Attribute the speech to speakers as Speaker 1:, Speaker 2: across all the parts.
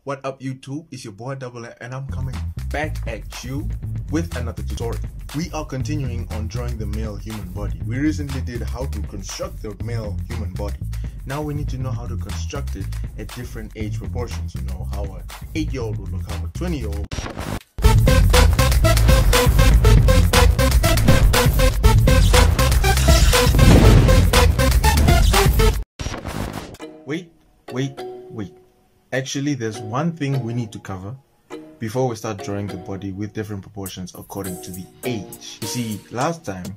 Speaker 1: What up YouTube, it's your boy Double A, and I'm coming back at you with another tutorial. We are continuing on drawing the male human body. We recently did how to construct the male human body. Now we need to know how to construct it at different age proportions. You know, how an 8-year-old would look, how a 20-year-old. Wait. Actually, there's one thing we need to cover before we start drawing the body with different proportions according to the age. You see, last time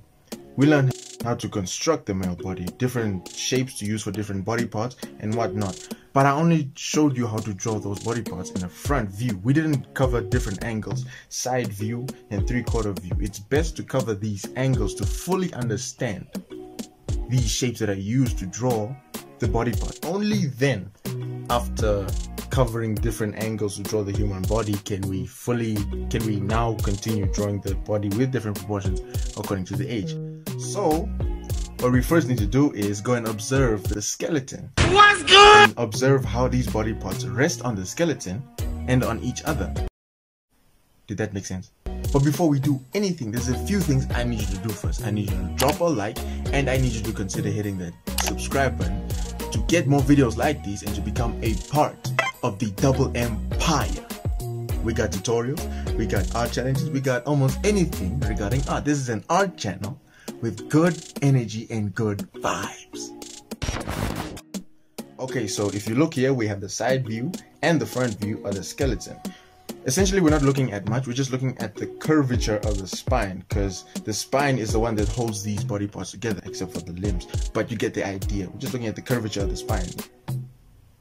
Speaker 1: we learned how to construct the male body, different shapes to use for different body parts and whatnot. But I only showed you how to draw those body parts in a front view. We didn't cover different angles, side view and 3/4 view. It's best to cover these angles to fully understand these shapes that are used to draw the body part. Only then, after covering different angles to draw the human body, can we now continue drawing the body with different proportions according to the age. So what we first need to do is go and observe the skeleton. What's good? And observe how these body parts rest on the skeleton and on each other. Did that make sense? But before we do anything, there's a few things I need you to do first. I need you to drop a like, and I need you to consider hitting that subscribe button to get more videos like these and to become a part of the Double Empire. We got tutorials, we got art challenges, we got almost anything regarding art. This is an art channel with good energy and good vibes. Okay, so if you look here, we have the side view and the front view of the skeleton. Essentially, we're not looking at much, we're just looking at the curvature of the spine, because the spine is the one that holds these body parts together, except for the limbs. But you get the idea, we're just looking at the curvature of the spine.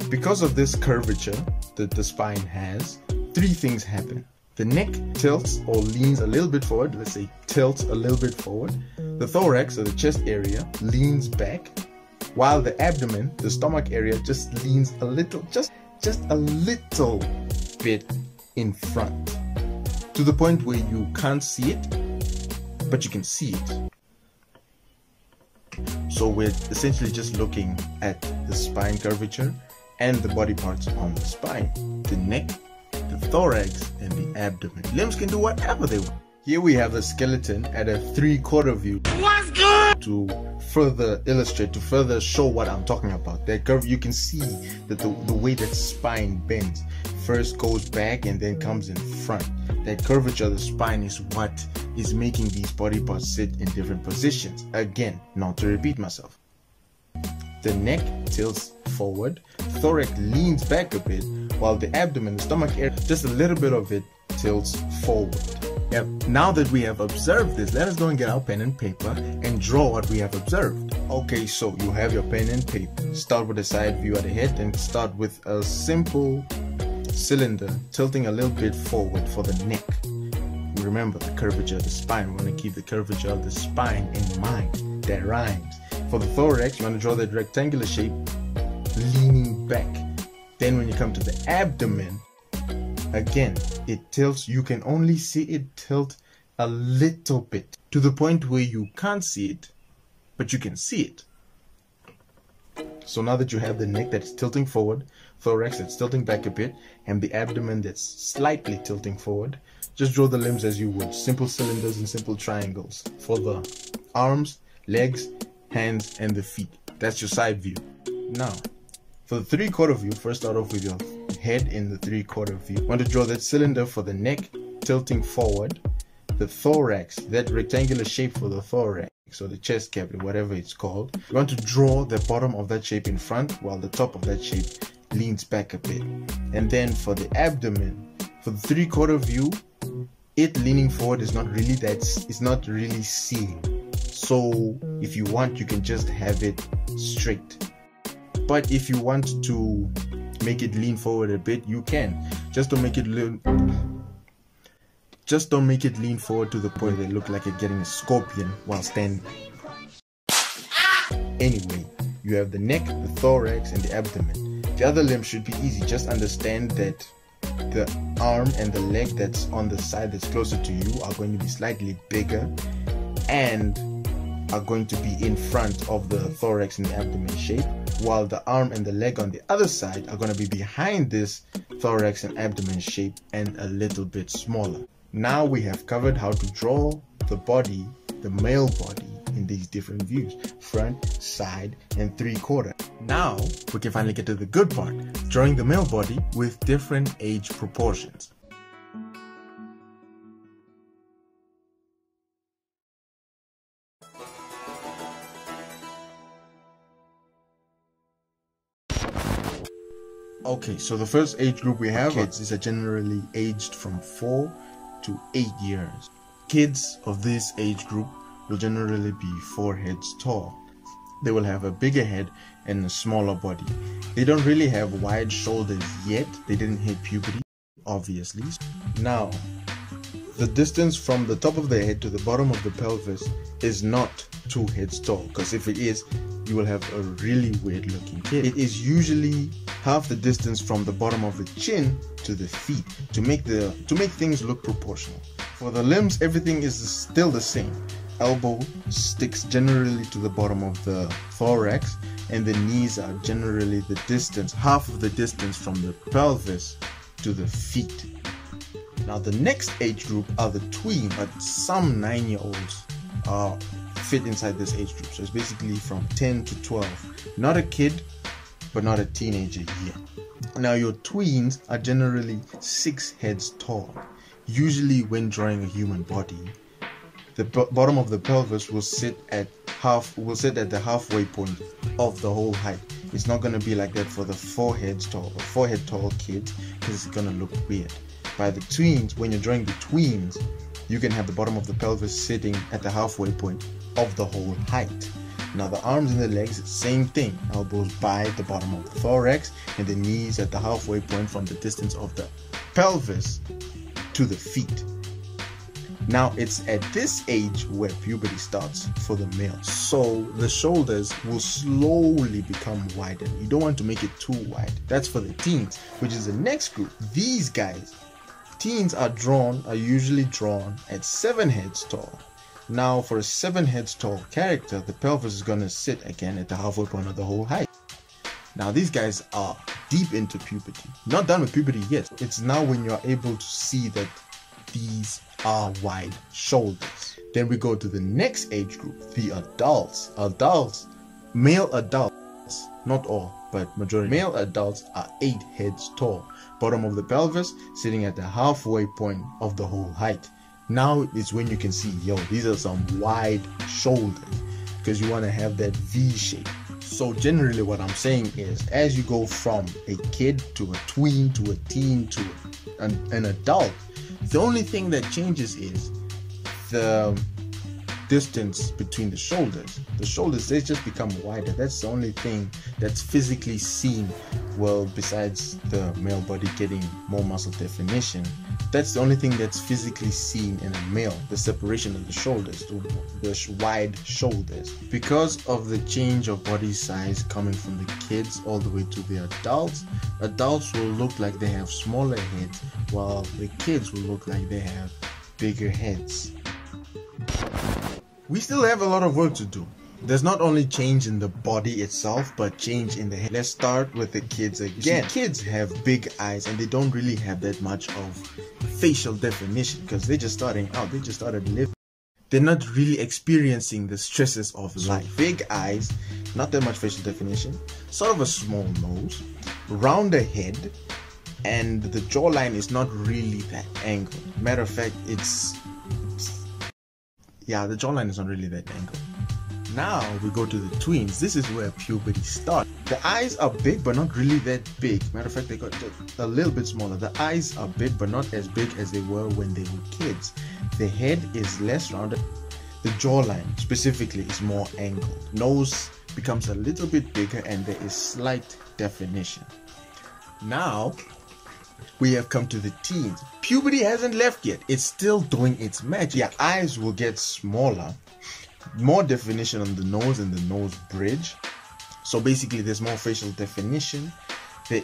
Speaker 1: Because of this curvature that the spine has, 3 things happen. The neck tilts or leans a little bit forward, let's say tilts a little bit forward. The thorax, or the chest area, leans back, while the abdomen, the stomach area, just leans a little, just a little bit in front, to the point where you can't see it, but you can see it. So we're essentially just looking at the spine curvature and the body parts on the spine, the neck, the thorax, and the abdomen. Limbs can do whatever they want. Here we have a skeleton at a 3/4 view. What's good? To further illustrate, to further show what I'm talking about. That curve, you can see that the way that spine bends first goes back and then comes in front. That curvature of the spine is what is making these body parts sit in different positions. Again, not to repeat myself. The neck tilts forward, thorax leans back a bit, while the abdomen, the stomach area, just a little bit of it tilts forward. Yep. Now that we have observed this, let us go and get our pen and paper and draw what we have observed. Okay, so you have your pen and paper. Start with the side view at the head and start with a simple cylinder tilting a little bit forward for the neck. Remember the curvature of the spine. We want to keep the curvature of the spine in mind. That rhymes. For the thorax, you want to draw that rectangular shape leaning back. Then when you come to the abdomen, again, it tilts. You can only see it tilt a little bit, to the point where you can't see it, but you can see it. So now that you have the neck that's tilting forward, thorax that's tilting back a bit, and the abdomen that's slightly tilting forward, just draw the limbs as you would. Simple cylinders and simple triangles for the arms, legs, hands, and the feet. That's your side view. Now, for the 3/4 view, first start off with your head in the 3/4 view. Want to draw that cylinder for the neck tilting forward, the thorax, that rectangular shape for the thorax, or the chest cavity, whatever it's called. You want to draw the bottom of that shape in front, while the top of that shape leans back a bit. And then for the abdomen, for the 3/4 view, it leaning forward is not really seen. So if you want, you can just have it straight. But if you want to make it lean forward a bit, you can. Just don't make it lean forward to the point that it looks like you're getting a scorpion while standing. Anyway, you have the neck, the thorax, and the abdomen. The other limbs should be easy. Just understand that the arm and the leg that's on the side that's closer to you are going to be slightly bigger and are going to be in front of the thorax and the abdomen shape, while the arm and the leg on the other side are going to be behind this thorax and abdomen shape and a little bit smaller. Now we have covered how to draw the body, the male body, in these different views: front, side, and 3/4. Now we can finally get to the good part, drawing the male body with different age proportions. Okay, so the first age group we have, kids, is generally aged from 4 to 8 years. Kids of this age group will generally be 4 heads tall. They will have a bigger head and a smaller body. They don't really have wide shoulders yet. They didn't hit puberty, obviously. Now, the distance from the top of the head to the bottom of the pelvis is not 2 heads tall, because if it is, you will have a really weird looking kid. It is usually half the distance from the bottom of the chin to the feet to make things look proportional. For the limbs, everything is still the same. Elbow sticks generally to the bottom of the thorax, and the knees are generally the distance, half of the distance from the pelvis to the feet. Now the next age group are the tween, but some 9-year-olds fit inside this age group. So it's basically from 10 to 12. Not a kid, but not a teenager yet. Now your tweens are generally 6 heads tall. Usually when drawing a human body, the bottom of the pelvis will sit at the halfway point of the whole height. It's not going to be like that for the 4 head tall kids, because it's going to look weird. By the tweens, when you're drawing the tweens, you can have the bottom of the pelvis sitting at the halfway point of the whole height. Now the arms and the legs, same thing. Elbows by the bottom of the thorax, and the knees at the halfway point from the distance of the pelvis to the feet. Now it's at this age where puberty starts for the male. So the shoulders will slowly become wider. You don't want to make it too wide. That's for the teens, which is the next group. These guys, teens, are usually drawn at 7 heads tall. Now for a 7 heads tall character, the pelvis is going to sit again at the halfway point of the whole height. Now these guys are deep into puberty. Not done with puberty yet. It's now when you're able to see that these are wide shoulders. Then we go to the next age group, the adults. Male adults, not all, but majority. Male adults are 8 heads tall. Bottom of the pelvis sitting at the halfway point of the whole height. Now is when you can see, these are some wide shoulders, because you want to have that V shape. So generally what I'm saying is, as you go from a kid to a tween to a teen to an adult, the only thing that changes is the distance between the shoulders. The shoulders, they just become wider. That's the only thing that's physically seen. Well, besides the male body getting more muscle definition, that's the only thing that's physically seen in a male, the separation of the shoulders, the wide shoulders. Because of the change of body size coming from the kids all the way to the adults, adults will look like they have smaller heads, while the kids will look like they have bigger heads. We still have a lot of work to do. There's not only change in the body itself, but change in the head. Let's start with the kids again. Kids have big eyes, and they don't really have that much of facial definition, because they're just starting out. They just started living. They're not really experiencing the stresses of life. Big eyes, not that much facial definition, sort of a small nose, rounder head, and the jawline is not really that angled. Matter of fact, the jawline is not really that angled. Now we go to the tweens. This is where puberty starts. The eyes are big, but not really that big. Matter of fact, they got a little bit smaller. The eyes are big, but not as big as they were when they were kids. The head is less rounded. The jawline specifically is more angled. Nose becomes a little bit bigger, and there is slight definition. Now we have come to the teens. Puberty hasn't left yet. It's still doing its magic. Your eyes will get smaller, more definition on the nose and the nose bridge. So basically there's more facial definition. The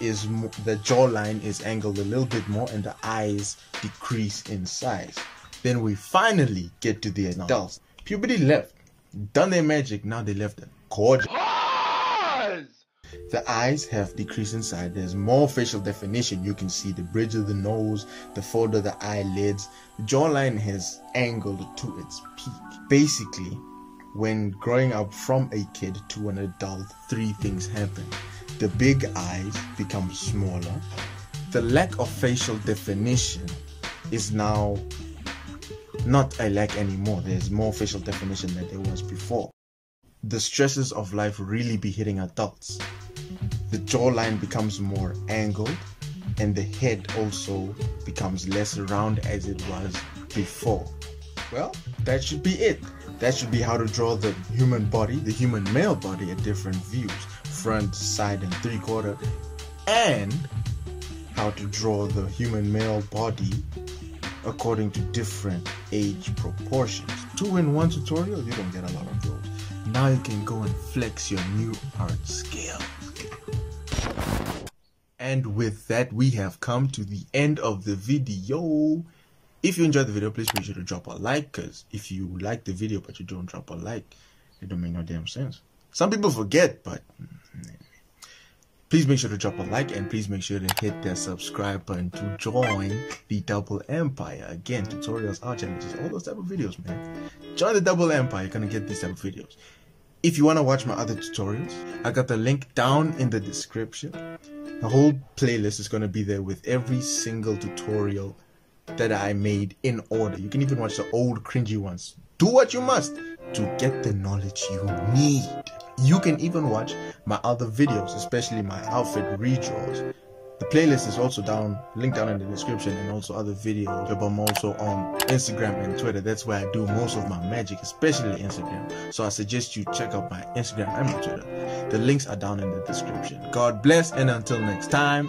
Speaker 1: jawline is angled a little bit more, and the eyes decrease in size. Then we finally get to the adults. Puberty left, done their magic. Now they left a gorgeous. The eyes have decreased in size. There's more facial definition. You can see the bridge of the nose, the fold of the eyelids. The jawline has angled to its peak. Basically, when growing up from a kid to an adult, 3 things happen. The big eyes become smaller. The lack of facial definition is now not a lack anymore. There's more facial definition than there was before. The stresses of life really be hitting adults. The jawline becomes more angled, and the head also becomes less round as it was before. Well, that should be it. That should be how to draw the human body, the human male body at different views, front, side, and 3/4, and how to draw the human male body according to different age proportions. 2-in-1 tutorial, you don't get a lot of those. Now you can go and flex your new art skills. And with that, we have come to the end of the video. If you enjoyed the video, please make sure to drop a like, because if you like the video but you don't drop a like, it don't make no damn sense. Some people forget, but please make sure to drop a like, and please make sure to hit that subscribe button to join the Double Empire. Again, tutorials, art challenges, all those type of videos, man. Join the Double Empire. You're gonna get these type of videos. If you want to watch my other tutorials, I got the link down in the description. The whole playlist is going to be there with every single tutorial that I made in order. You can even watch the old cringy ones. Do what you must to get the knowledge you need. You can even watch my other videos, especially my outfit redraws. The playlist is also linked down in the description, and also other videos. I'm also on Instagram and Twitter. That's where I do most of my magic, especially Instagram. So I suggest you check out my Instagram and my Twitter. The links are down in the description. God bless, and until next time,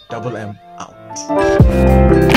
Speaker 1: Double M out.